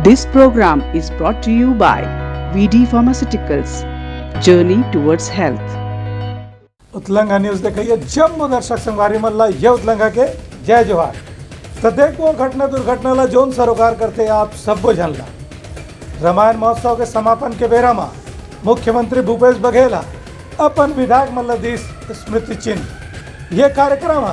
This program is brought to you by VD Pharmaceuticals. Journey towards health. Utlanga news देखिए जम्मू दर्शक संगवारी मल्ला ये उतलंगा के जय जोहार। तो देखो घटना दुर्घटना जोन सरोकार करते आप सब जानला। रामायण महोत्सव के समापन के बेरा में मुख्यमंत्री भूपेश बघेल अपन विधायक मल्लदीस स्मृति चिन्ह ये कार्यक्रम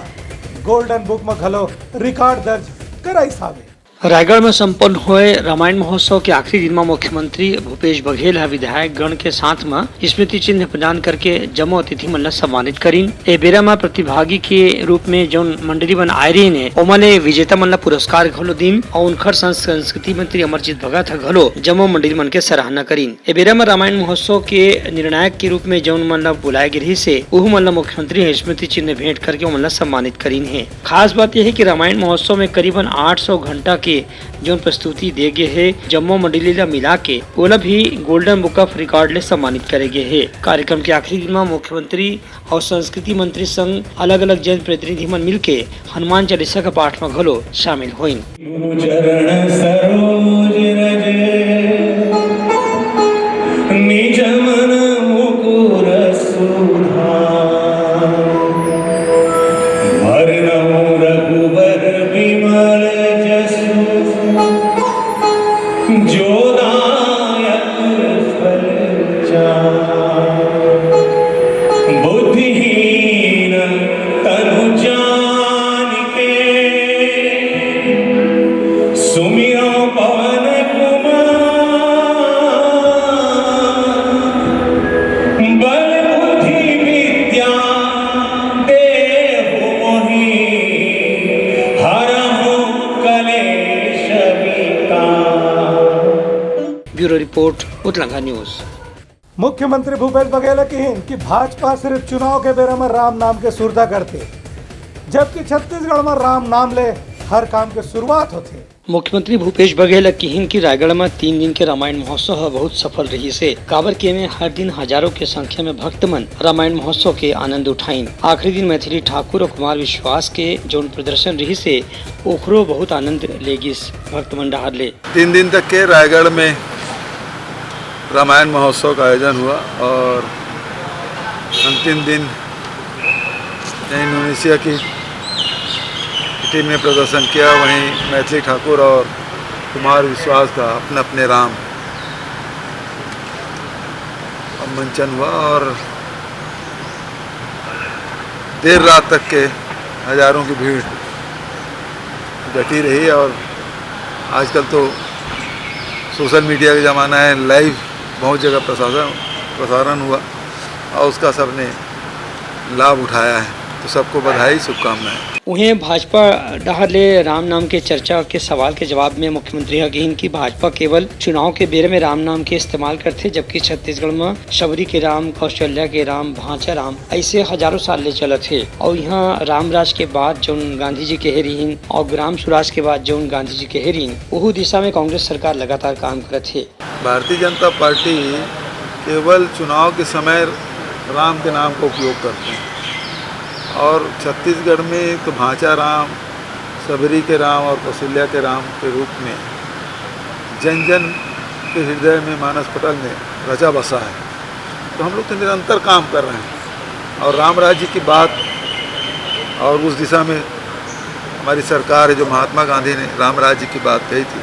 गोल्डन बुक में घलो रिकॉर्ड दर्ज कराई साबे। रायगढ़ में संपन्न हुए रामायण महोत्सव के आखिरी दिन में मुख्यमंत्री भूपेश बघेल विधायक गण के साथ में स्मृति चिन्ह प्रदान करके जम्मू अतिथि मन ला सम्मानित करीन। ए बेरा में प्रतिभागी के रूप में जो मंडली बन आए रही ने ओमने विजेता मन ला पुरस्कार घलो दिन और उनखर संस्कृति मंत्री अमरजीत भगत घलो जम्मू मंडली मन के सराहना करीन। ए बेरा में रामायण महोत्सव के निर्णायक के रूप में जौन मन ला बुलाए गिरी से उह मन ला मुख्यमंत्री स्मृति चिन्ह भेंट करके मन ला सम्मानित करीन है। खास बात यह है कि रामायण महोत्सव में करीबन 800 घंटा के जो प्रस्तुति दे गए है जम्मू मंडली ला मिला के ओला भी गोल्डन बुक ऑफ रिकॉर्ड ले सम्मानित करे गए है। कार्यक्रम के आखिरी दिन में मुख्यमंत्री और संस्कृति मंत्री संग अलग अलग जन प्रतिनिधि मन मिल के हनुमान चालीसा का पाठ में घलो शामिल हुईन। Bureau report Utlanga news. मुख्यमंत्री भूपेश बघेल की भाजपा सिर्फ चुनाव के बेरा में राम नाम के सुरदा करते, जबकि छत्तीसगढ़ में राम नाम ले हर काम के शुरुआत होते। मुख्यमंत्री भूपेश बघेल की रायगढ़ में 3 दिन के रामायण महोत्सव बहुत सफल रही से काबर के में हर दिन हजारों के संख्या में भक्त मन रामायण महोत्सव के आनंद उठाइन। आखिरी दिन मैथिली ठाकुर और कुमार विश्वास के जो प्रदर्शन रही से ओखरो बहुत आनंद लेगिस भक्त मन डहार ले। 3 दिन तक के रायगढ़ में रामायण महोत्सव का आयोजन हुआ और अंतिम दिन इंडोनेशिया की टीम ने प्रदर्शन किया। वहीं मैथिली ठाकुर और कुमार विश्वास का अपने अपने राम मंचन हुआ और देर रात तक के हजारों की भीड़ डटी रही। और आजकल तो सोशल मीडिया का ज़माना है, लाइव बहुत जगह प्रसारण हुआ और उसका सबने लाभ उठाया है, तो सबको बधाई शुभकामनाएं। उन्हें भाजपा डहर ले राम नाम के चर्चा के सवाल के जवाब में मुख्यमंत्री कहीं कि भाजपा केवल चुनाव के बेरे में राम नाम के इस्तेमाल करते, जबकि छत्तीसगढ़ में शबरी के राम, कौशल्या के राम, भांचा राम ऐसे हजारों साल ले चलत है। और यहाँ राम राज के बाद जो गांधी जी के हेरीन और ग्राम स्वराज के बाद जो गांधी जी के हेरीन वह दिशा में कांग्रेस सरकार लगातार काम करत है। भारतीय जनता पार्टी केवल चुनाव के समय राम के नाम का उपयोग करते हैं और छत्तीसगढ़ में तो भांचा राम, सबरी के राम और कौशल्या के राम के रूप में जन जन के हृदय में मानस पटल में रचा बसा है। तो हम लोग तो निरंतर काम कर रहे हैं और राम राज्य की बात और उस दिशा में हमारी सरकार है जो महात्मा गांधी ने राम राज्य की बात कही थी,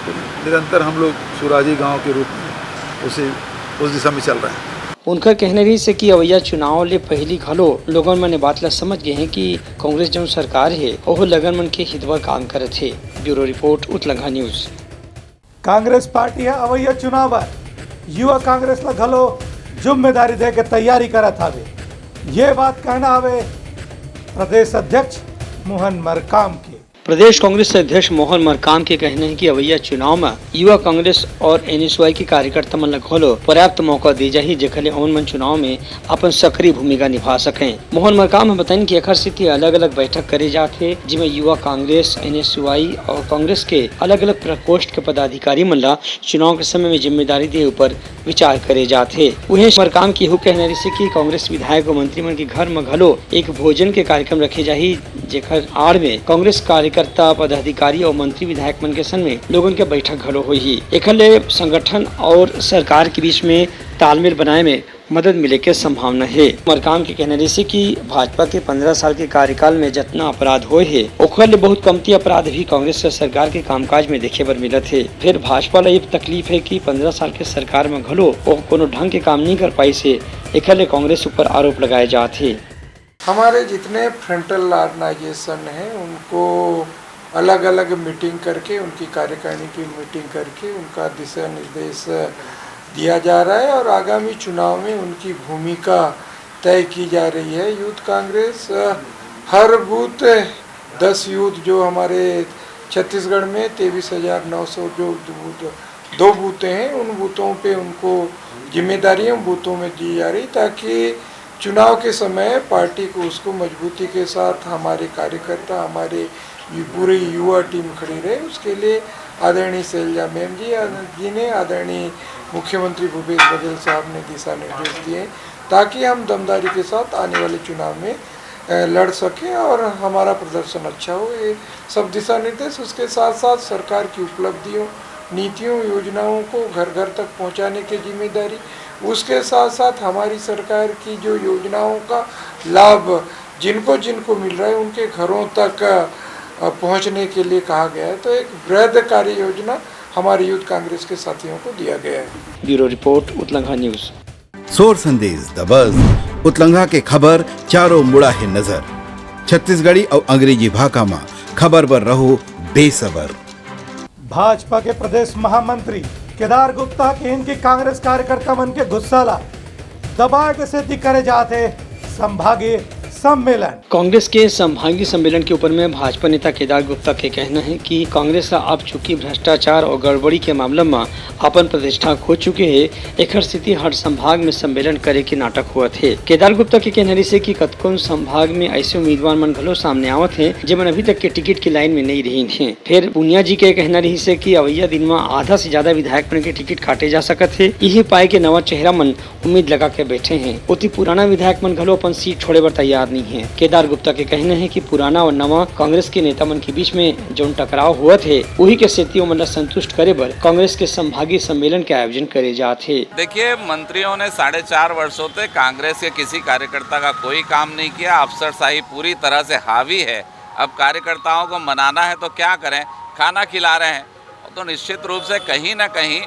तो निरंतर हम लोग सुराजी गांव के रूप में उस दिशा में चल रहे हैं। उनका कहना रही से कि अवैया चुनाव ले पहली घलो लोगन मन बात ला समझ गए हैं कि कांग्रेस जो सरकार है वह लगन मन के हित बर काम करत है। Bureau report Utlanga news. Congress party है अवैया चुनाव युवा कांग्रेस ला घलो जिम्मेदारी दे के तैयारी करत हवे। ये बात कहना हवे प्रदेश अध्यक्ष मोहन मरकाम के। प्रदेश कांग्रेस अध्यक्ष मोहन मरकाम के कहने हैं कि अवैया चुनाव में युवा कांग्रेस और एनएसयूआई के कार्यकर्ता मन घोलो पर्याप्त मौका दी जाही जेखले ओन मन चुनाव में अपन सक्रिय भूमिका निभा सकें। मोहन मरकाम बताइन कि एकर स्थिति अलग अलग बैठक करे जाते जिसमें युवा कांग्रेस, एनएसयूआई और कांग्रेस के अलग अलग प्रकोष्ठ के पदाधिकारी मन ला चुनाव के समय में जिम्मेदारी दे ऊपर विचार करे जाते। उन्हें मरकाम की कहने से कि कांग्रेस विधायक और मंत्री मन के घर में घलो एक भोजन के कार्यक्रम रखे जाही जेकर आड़ में कांग्रेस कार्यकर्ता कार्यकर्ता पदाधिकारी और मंत्री विधायक मन के संग में लोगन के बैठक घलो हुई। एकले संगठन और सरकार के बीच में तालमेल बनाए में मदद मिले के संभावना है। मरकाम के कहने से कि भाजपा के 15 साल के कार्यकाल में जितना अपराध हुए है ओखर बहुत कमती अपराध भी कांग्रेस सरकार के कामकाज में देखे बर मिलत है। फिर भाजपा ला ये तकलीफ है कि 15 साल के सरकार में घलो कोनो ढंग के काम नहीं कर पाई से एकले कांग्रेस ऊपर आरोप लगाए जाते हैं। हमारे जितने फ्रंटल ऑर्गेनाइजेशन हैं उनको अलग अलग मीटिंग करके, उनकी कार्यकारिणी की मीटिंग करके उनका दिशा निर्देश दिया जा रहा है और आगामी चुनाव में उनकी भूमिका तय की जा रही है। यूथ कांग्रेस हर बूथ 10 यूथ जो हमारे छत्तीसगढ़ में 23,900 जो दो बूथें हैं उन बूथों पे उनको जिम्मेदारियां बूथों में दी जा रही ताकि चुनाव के समय पार्टी को उसको मजबूती के साथ हमारे कार्यकर्ता, हमारे पूरी युवा टीम खड़ी रहे। उसके लिए आदरणीय शैलजा मैम जी ने आदरणीय मुख्यमंत्री भूपेश बघेल साहब ने दिशा निर्देश दिए ताकि हम दमदारी के साथ आने वाले चुनाव में लड़ सकें और हमारा प्रदर्शन अच्छा हो। ये सब दिशा निर्देश, उसके साथ साथ सरकार की उपलब्धियों, नीतियों, योजनाओं को घर घर तक पहुंचाने की जिम्मेदारी, उसके साथ साथ हमारी सरकार की जो योजनाओं का लाभ जिनको जिनको मिल रहा है उनके घरों तक पहुंचने के लिए कहा गया है। तो एक वृहद कार्य योजना हमारे यूथ कांग्रेस के साथियों को दिया गया है। Bureau report उतलंघा news. सोर संदेश द बज़ उतलंघा के खबर चारों मुड़ा है नजर। छत्तीसगढ़ी और अंग्रेजी भाषा में खबर पर रहो बेसबर। भाजपा के प्रदेश महामंत्री केदार गुप्ता के इनके कांग्रेस कार्यकर्ता मन के गुस्सा ला दबा के से करे जाते संभागीय सम्मेलन। कांग्रेस के संभागीय सम्मेलन के ऊपर में भाजपा नेता केदार गुप्ता के कहना है कि कांग्रेस अब चूंकि भ्रष्टाचार और गड़बड़ी के मामले में अपन प्रतिष्ठा खो चुके हैं, एक स्थिति हर संभाग में सम्मेलन करे के नाटक हुआ थे। केदार गुप्ता के कहने से कि कतकोन संभाग में ऐसे उम्मीदवार मन घलो सामने आवत है जिमन अभी तक के टिकट की लाइन में नहीं रही थे। फिर पुनिया जी के कहना रही से कि अवैया दिन में आधा से ज्यादा विधायक मन के टिकट काटे जा सकत है। यही पाए के नवा चेहरा मन उम्मीद लगा के बैठे हैं। उति पुराना विधायक मन घलो अपन सीट छोड़े बर तैयार नहीं है। केदार गुप्ता के कहना है कि पुराना और नवा कांग्रेस के नेता मन के बीच में जो टकराव हुआ थे वही के स्थितियों मन संतुष्ट करे बर कांग्रेस के संभागीय सम्मेलन के आयोजन करे जाते। देखिए, मंत्रियों ने 4.5 वर्षों तक कांग्रेस के किसी कार्यकर्ता का कोई काम नहीं किया। अफसरशाही पूरी तरह से हावी है। अब कार्यकर्ताओं को मनाना है तो क्या करें, खाना खिला रहे हैं। तो निश्चित रूप से कहीं ना कहीं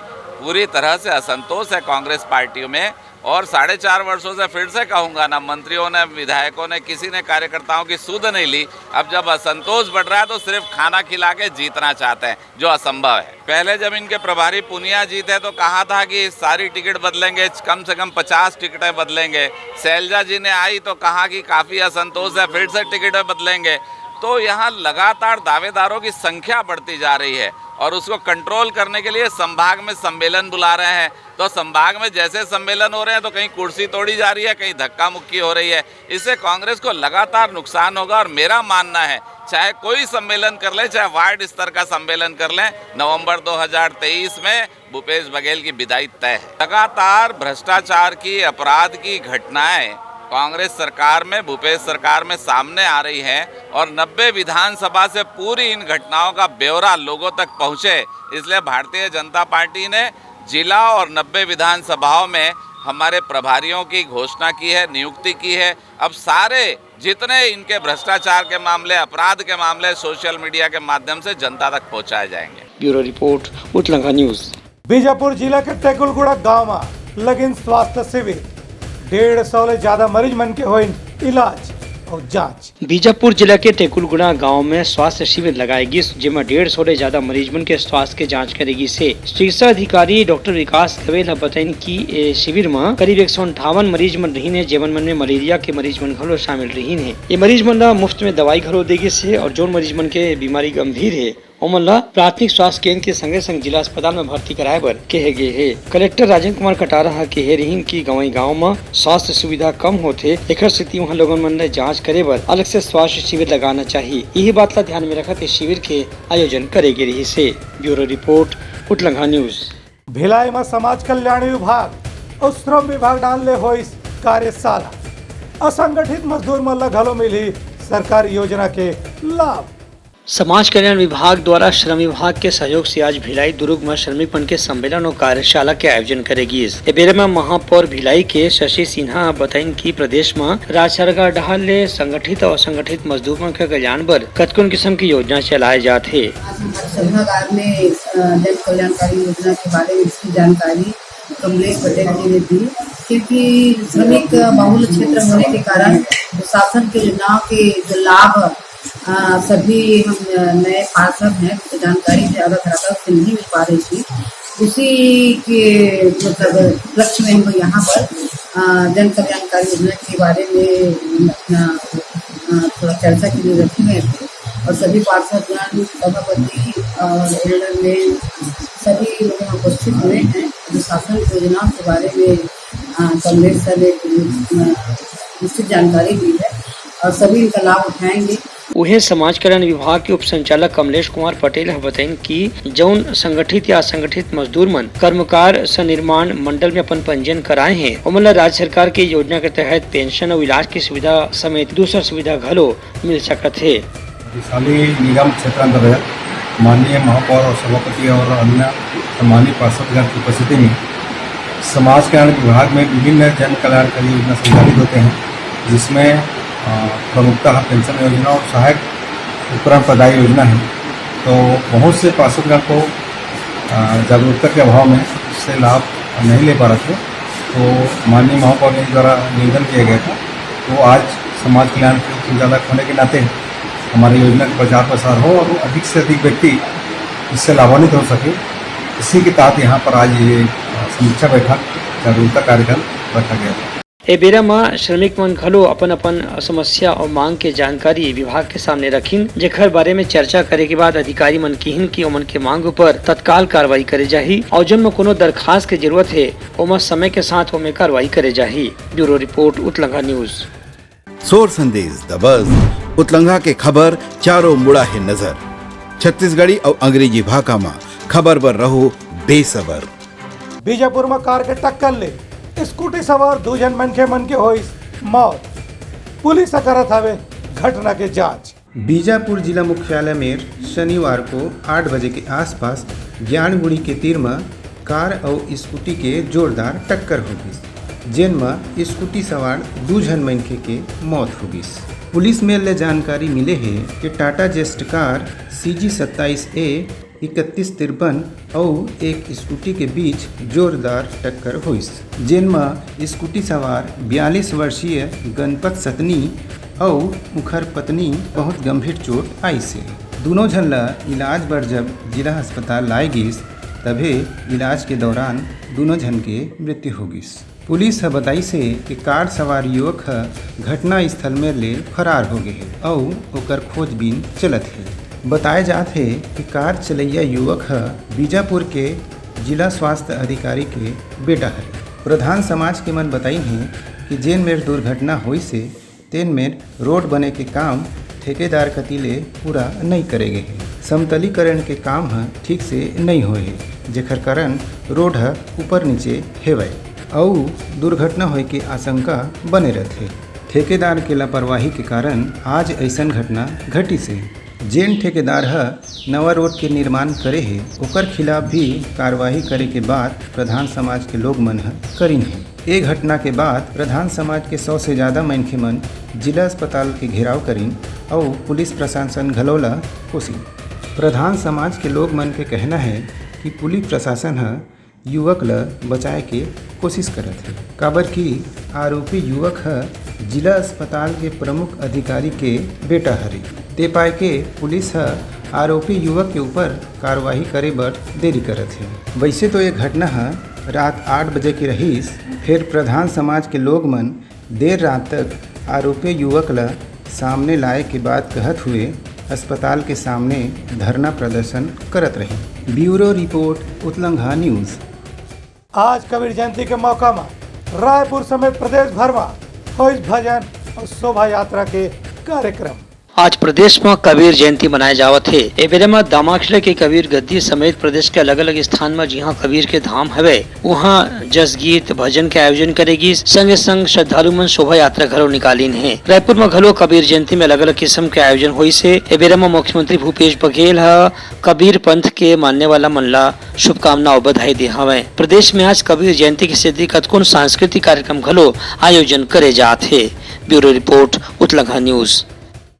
पूरी तरह से असंतोष है कांग्रेस पार्टी में। और 4.5 वर्षों से फिर से कहूँगा ना, मंत्रियों ने, विधायकों ने, किसी ने कार्यकर्ताओं की सुध नहीं ली। अब जब असंतोष बढ़ रहा है तो सिर्फ खाना खिला के जीतना चाहते हैं, जो असंभव है। पहले जब इनके प्रभारी पुनिया जी थे तो कहा था कि सारी टिकट बदलेंगे, कम से कम 50 टिकटें बदलेंगे। शैलजा जी ने आई तो कहा कि काफ़ी असंतोष है, फिर से टिकटें बदलेंगे। तो यहाँ लगातार दावेदारों की संख्या बढ़ती जा रही है और उसको कंट्रोल करने के लिए संभाग में सम्मेलन बुला रहे हैं। तो संभाग में जैसे सम्मेलन हो रहे हैं तो कहीं कुर्सी तोड़ी जा रही है, कहीं धक्का मुक्की हो रही है। इससे कांग्रेस को लगातार नुकसान होगा। और मेरा मानना है चाहे कोई सम्मेलन कर ले, चाहे वार्ड स्तर का सम्मेलन कर लें, नवंबर 2023 में भूपेश बघेल की विदाई तय है। लगातार भ्रष्टाचार की, अपराध की घटनाएं कांग्रेस सरकार में, भूपेश सरकार में सामने आ रही है और 90 विधानसभा से पूरी इन घटनाओं का ब्यौरा लोगों तक पहुंचे। इसलिए भारतीय जनता पार्टी ने जिला और 90 विधानसभाओं में हमारे प्रभारियों की घोषणा की है, नियुक्ति की है। अब सारे जितने इनके भ्रष्टाचार के मामले, अपराध के मामले सोशल मीडिया के माध्यम से जनता तक पहुँचाए जाएंगे। Bureau report उतलंघा news. बीजापुर जिला के टेकुलगुड़ा गाँव में लगिन स्वास्थ्य शिविर। 150 ले ज्यादा मरीज मन के होइन इलाज और जांच। बीजापुर जिला के टेकुलगुड़ा गांव में स्वास्थ्य शिविर लगाएगी जिसमें 150 ले ज्यादा मरीज मन के स्वास्थ्य के जांच करेगी से चिकित्सा अधिकारी डॉक्टर विकास खवेल ने बताइन कि शिविर में करीब 158 मरीज मन रही है, जेवन मन में मलेरिया के मरीज मन घलो शामिल रही है। ये मरीज मन ला मुफ्त में दवाई घलो देगी से और जो मरीज मन के बीमारी गंभीर है ओमन ला प्राथमिक स्वास्थ्य केंद्र के संगे संग जिला अस्पताल में भर्ती कराए बर कहे गए है। कलेक्टर राजेंद्र कुमार कटारा कहे रही कि गाँव में स्वास्थ्य सुविधा कम होते, एक स्थिति वहाँ लोगों मन ने जाँच करे बर अलग से स्वास्थ्य शिविर लगाना चाहिए। यही बात ला ध्यान में रखते शिविर के आयोजन करेगी रही से। Bureau report उतलंघा news. भिलाई में समाज कल्याण विभाग और श्रम विभाग डालने हो इस कार्यशाला। असंगठित मजदूर मन ला घलो मिली सरकारी योजना के लाभ। समाज कल्याण विभाग द्वारा श्रम विभाग के सहयोग से आज भिलाई दुर्ग में श्रमिकपन के सम्मेलन और कार्यशाला के आयोजन करेगी। इस बेरे में महापौर भिलाई के शशि सिन्हा बताइन कि प्रदेश में राज्य सरकार डहाल ले संगठित और असंगठित मजदूरों के कल्याण पर कतकुन किस्म की योजना चलाए जाते। सभागार में जन कल्याणकारी योजना के बारे में इसकी जानकारी कमलेश पटेल जी ने दी, क्योंकि श्रमिक बहुल क्षेत्र होने के कारण शासन की योजनाओं के जो लाभ सभी हम नए पार्षद हैं तो जानकारी ज्यादा तरह से नहीं मिल पा रही थी। उसी के मतलब लक्ष्य में हम यहाँ पर जन कल्याणकारी योजना के बारे में अपना थोड़ा चर्चा के लिए रखे गए थे और सभी पार्षदगण, सभापति और एल्डर में सभी लोग उपस्थित हुए हैं। जो शासन योजनाओं के बारे में कमलेश सर ने निश्चित जानकारी दी है और सभी इनका लाभ उठाएंगे। वही समाज कल्याण विभाग के उप संचालक कमलेश कुमार पटेल ने बताया कि जौन संगठित या असंगठित मजदूर मन कर्मकार सनिर्माण मंडल में अपन पंजीयन कराए हैं उमन राज्य सरकार की योजना के तहत पेंशन और इलाज की सुविधा समेत दूसरा सुविधा घलो मिल सकत है। निगम क्षेत्र अंतर्गत माननीय महापौर और सभापति और अन्य सम्मानित पार्षदगण की उपस्थिति में समाज कल्याण विभाग में विभिन्न जन कल्याणकारी योजना संचालित होते हैं, जिसमें प्रमुखतः पेंशन योजना और सहायक उपकरण प्रदाय योजना है। तो बहुत से पार्षदगण को जागरूकता के अभाव में इससे लाभ नहीं ले पा रहे थे, तो माननीय महापौर ने द्वारा निवेदन किया गया था। तो आज समाज कल्याण के संचालक होने के नाते हमारी योजना का प्रचार प्रसार हो और अधिक से अधिक व्यक्ति इससे लाभान्वित हो सके, इसी के तहत यहाँ पर आज ये समीक्षा बैठक जागरूकता कार्यक्रम रखा गया था। ए बेरा में श्रमिक मन घलो अपन अपन समस्या और मांग के जानकारी विभाग के सामने रखिन, जेकर बारे में चर्चा करे के बाद अधिकारी मन किहिन की ओमन के मांग पर तत्काल कार्रवाई करे जाही और जन में कोनो दरखास्त के जरूरत है ओमा समय के साथ ओमे कार्रवाई करे जाही। Bureau report Utlanga news. सोर संदेश द बज़ उतलंगा के खबर चारों मुड़ा है नजर। छत्तीसगढ़ी और अंग्रेजी भाषा में खबर पर रहो बेसबर। बीजापुर में कार के टक्कर ले स्कूटी सवार 2 जन मन के होइस मौत। पुलिस करत हवे घटना के जांच। बीजापुर जिला मुख्यालय में शनिवार को 8 बजे के आसपास ज्ञानगुड़ी के तीर में कार और स्कूटी के जोरदार टक्कर हो गई, जिनमें स्कूटी सवार 2 जन मनखे के मौत हो गई। पुलिस में ले जानकारी मिले है कि टाटा जेस्ट कार CG 27A 3153 और एक स्कूटी के बीच जोरदार टक्कर हुई, जिनमें स्कूटी सवार 42 वर्षीय गणपत सतनी और मुखर पत्नी बहुत गंभीर चोट आई से। दोनों झन ला इलाज बर जब जिला अस्पताल लाए गई, तभे इलाज के दौरान दोनों झन के मृत्यु हो गई। पुलिस बताई से कि कार सवार युवक घटना स्थल में ले फरार हो गए और ओकर खोजबीन चलत है। बताया जात है कि कार चलैया युवक बीजापुर के जिला स्वास्थ्य अधिकारी के बेटा है। प्रधान समाज के मन बताई हैं कि जेन में दुर्घटना हुई से तेन में रोड बने के काम ठेकेदार कतीले पूरा नहीं करे गए हैं। समतलीकरण के काम ठीक से नहीं हुए है, जेकर कारण रोड ऊपर नीचे हेवे और दुर्घटना होए के आशंका बने रहते। ठेकेदार के लापरवाही के कारण आज ऐसा घटना घटी से। जेन ठेकेदार नवा रोड के निर्माण करे है ओकर खिलाफ भी कार्रवाई करे के बाद प्रधान समाज के लोग मन करीन है। ये घटना के बाद प्रधान समाज के 100 से ज़्यादा मनखे मन जिला अस्पताल के घेराव करीन और पुलिस प्रशासन घलोला कोसी। प्रधान समाज के लोग मन के कहना है कि पुलिस प्रशासन युवक ला बचाए के कोशिश करत है, काबर की आरोपी युवक जिला अस्पताल के प्रमुख अधिकारी के बेटा हरे। ते पाए के पुलिस आरोपी युवक के ऊपर कार्रवाई करे बर देरी करत है। वैसे तो ये घटना रात 8 बजे की रहीस, फिर प्रधान समाज के लोग मन देर रात तक आरोपी युवक ला सामने लाए के बाद कहत हुए अस्पताल के सामने धरना प्रदर्शन करत रहे। Bureau report Utlanga news. आज कबीर जयंती के मौका में रायपुर समेत प्रदेश भर में हुई भजन और शोभा यात्रा के कार्यक्रम। आज प्रदेश में कबीर जयंती मनाए जावत है। ए बेरे में दामाखिले के कबीर गद्दी समेत प्रदेश के अलग अलग स्थान में जहाँ कबीर के धाम हवे वहाँ जस गीत भजन के आयोजन करेगी। संगे संग श्रद्धालु मन शोभा यात्रा घरों निकालीन है। रायपुर में घलो कबीर जयंती में अलग अलग किस्म के आयोजन हुई से। ए बेरे में मुख्यमंत्री भूपेश बघेल कबीर पंथ के मानने वाला मन ला शुभकामना और बधाई दे हवे। प्रदेश में आज कबीर जयंती के सिद्धि कतकोन सांस्कृतिक कार्यक्रम घलो आयोजन करे जात है। Bureau report उतलंघा news.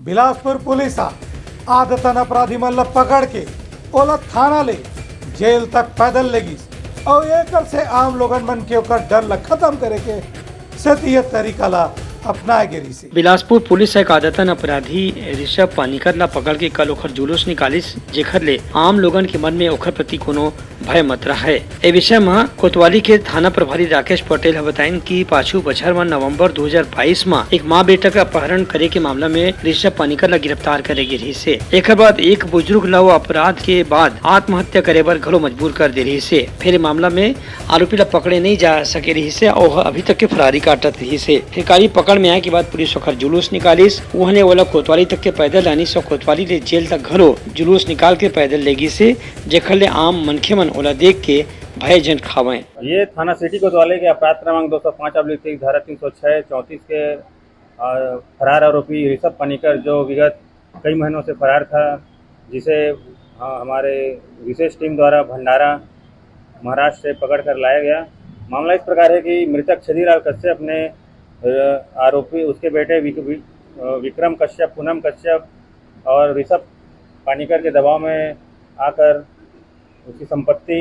Bilaspur police आदतन अपराधी मन ला पकड़ के ओला थाना ले जेल तक पैदल लेगी और एकर से आम लोगन मन के ओकर डर ला खत्म करे के सतीय तरीका ला अपनाए गिरी से। बिलासपुर पुलिस एक आदतन अपराधी ऋषभ पानीकर ला पकड़ के कल ओखर जुलूस निकालिस जेखर ले आम लोगन के मन में ओखर प्रति कोनो भय मत रहा है। ए विषय में कोतवाली के थाना प्रभारी राकेश पटेल बताइन कि पाछू बछर में नवंबर 2022 में एक माँ बेटा का अपहरण करे के मामला में ऋषभ पानीकर ला गिरफ्तार करे गिरी से। एक बाद एक बुजुर्ग ला अपराध के बाद आत्महत्या करे बर घलो मजबूर कर दे रही से। फिर मामला में आरोपी ला पकड़े नहीं जा सके रही से और अभी तक के फरारी काटत रही से। फिर पकड़ में आए के बाद पुलिस ओखर जुलूस निकालिस उहने वाला कोतवाली तक के पैदल आनी से कोतवाली ले जेल तक घरो जुलूस निकाल के पैदल लेगी से जेखर ले आम मनखे मन ओला देख के भय जन खावे। ये थाना सिटी कोतवाली के अपराध क्रमांक 205/23 धारा 306/34 के फरार आरोपी ऋषभ पानीकर जो विगत कई महीनों से फरार था, जिसे हमारे विशेष टीम द्वारा भंडारा महाराष्ट्र से पकड़ कर लाया गया। मामला इस प्रकार है कि मृतक छदीलाल कश्यप ने आरोपी उसके बेटे विक्रम कश्यप, पूनम कश्यप और ऋषभ पानीकर के दबाव में आकर उसकी संपत्ति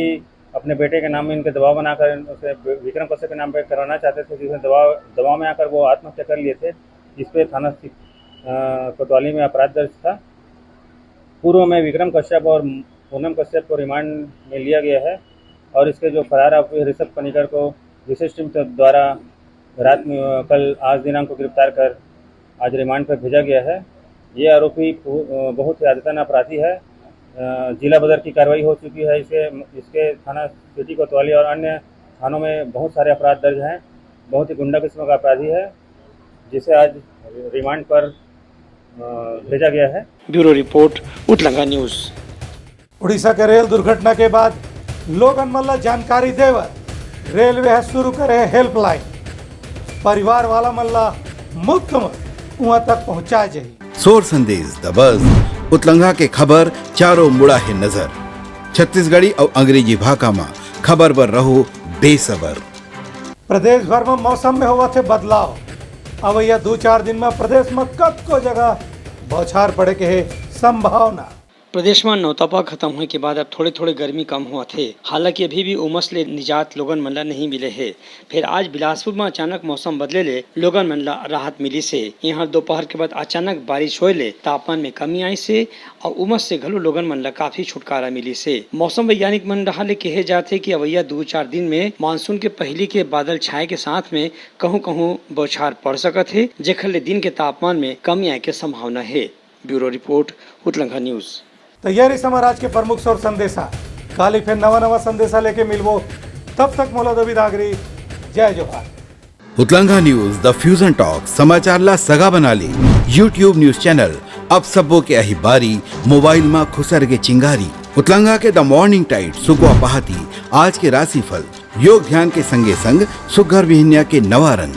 अपने बेटे के नाम में इनके दबाव बनाकर उसे विक्रम कश्यप के नाम पे करवाना चाहते थे, जिसमें दबाव में आकर वो आत्महत्या कर लिए थे, जिस पे थाना कोतवाली में अपराध दर्ज था। पूर्व में विक्रम कश्यप और पूनम कश्यप को रिमांड में लिया गया है और इसके जो फरार आरोपी ऋषभ पानीकर को विशेष टीम द्वारा रात में कल आज दिनांक को गिरफ्तार कर आज रिमांड पर भेजा गया है। ये आरोपी बहुत ही आदतन अपराधी है। जिला बदर की कार्रवाई हो चुकी है। इसके थाना सिटी कोतवाली और अन्य थानों में बहुत सारे अपराध दर्ज हैं। बहुत ही गुंडा किस्म का अपराधी है, जिसे आज रिमांड पर भेजा गया है। Bureau report उतलंघा news. उड़ीसा के रेल दुर्घटना के बाद लोगन मन ला जानकारी देवर रेलवे शुरू करे हेल्पलाइन। परिवार वाला मन ला मुफ्त में वहाँ तक पहुँचा जाए। सोर संदेश द बज़ उतलंघा के खबर चारों मुड़ा है नजर। छत्तीसगढ़ी और अंग्रेजी भाषा में खबर पर रहो बेसबर। प्रदेश भर में मौसम में हुआ थे बदलाव। अब यह 2-4 दिन में प्रदेश में कब को जगह बौछार पड़े के है संभावना। प्रदेश में नौतपा खत्म होने के बाद अब थोड़े थोड़े गर्मी कम हुआ थे। हालांकि अभी भी उमस ले निजात लोगन मन ला नहीं मिले है। फिर आज बिलासपुर में अचानक मौसम बदले ले लोगन मन ला राहत मिली से। यहाँ दोपहर के बाद अचानक बारिश होए ले तापमान में कमी आई से और उमस से घलो लोगन मन ला काफी छुटकारा मिली से। मौसम वैज्ञानिक मन रहा ले कहे जाते कि अवैया 2-4 दिन में मानसून के पहली के बादल छाए के साथ में कहूँ कहूँ बौछार पड़ सकत है, जेखर ले दिन के तापमान में कमी आए के संभावना है। Bureau report उतलंघा news. तैयारी समाराज के प्रमुख सौर संदेशा काली फिर नवा संदेशा लेके मिलवो। तब तक मोला दो विदागरी। जय जोहार। उतलंघा न्यूज द फ्यूजन टॉक समाचार ला सगा बना ली। यूट्यूब न्यूज चैनल अब सबो के अही बारी मोबाइल में खुसर के चिंगारी। उतलंघा के द मॉर्निंग टाइट सुगवा पहाती आज के राशिफल योग ध्यान के संगे संग सुघर विहिन्या के नवा रंग।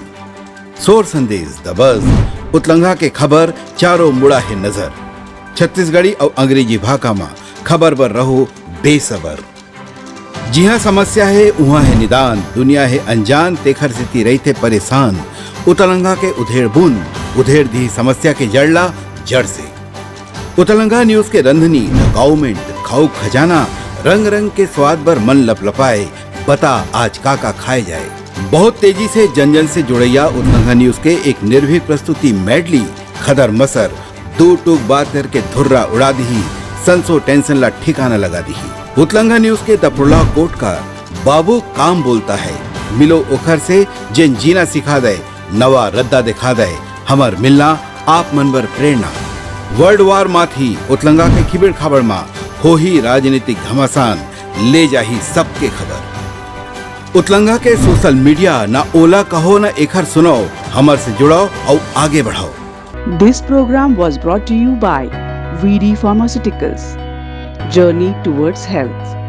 सोर संदेश द बज़ उतलंघा के खबर चारों मुड़ा है नजर। छत्तीसगढ़ी और अंग्रेजी भाषा में खबर पर रहो बेसबर। जी हाँ, समस्या है वहाँ है निदान। दुनिया है अनजान तेखर से रही थे परेशान। उतलंघा के उधेड़ बुन उधेड़ दी समस्या के जड़ला जड़ से। उतलंघा न्यूज के रंधनी गवर्नमेंट खाऊ खजाना रंग रंग के स्वाद पर मन लपलपाए। बता आज का खाए जाए। बहुत तेजी से जन जन से जुड़ैया उतलंघा न्यूज के एक निर्भीक प्रस्तुति मेडली खदर मसर दो टूक बात करके धुर्रा उड़ा दी। संसो टेंशन ला ठिकाना लगा दी। उतलंघा न्यूज के तपुरला कोट का बाबू काम बोलता है। मिलो ओखर से जिन जीना सिखा दे, नवा रद्दा दिखा दे। हमार मिलना आप मनबर प्रेरणा। वर्ल्ड वार माथी उतलंघा के खिबड़ खबर मा हो ही राजनीतिक घमासान ले जाही सबके खबर। उतलंघा के सोशल मीडिया ना ओला कहो ना एखर सुनाओ। हमर से जुड़ाओ और आगे बढ़ाओ। This program was brought to you by VD Pharmaceuticals. Journey towards health.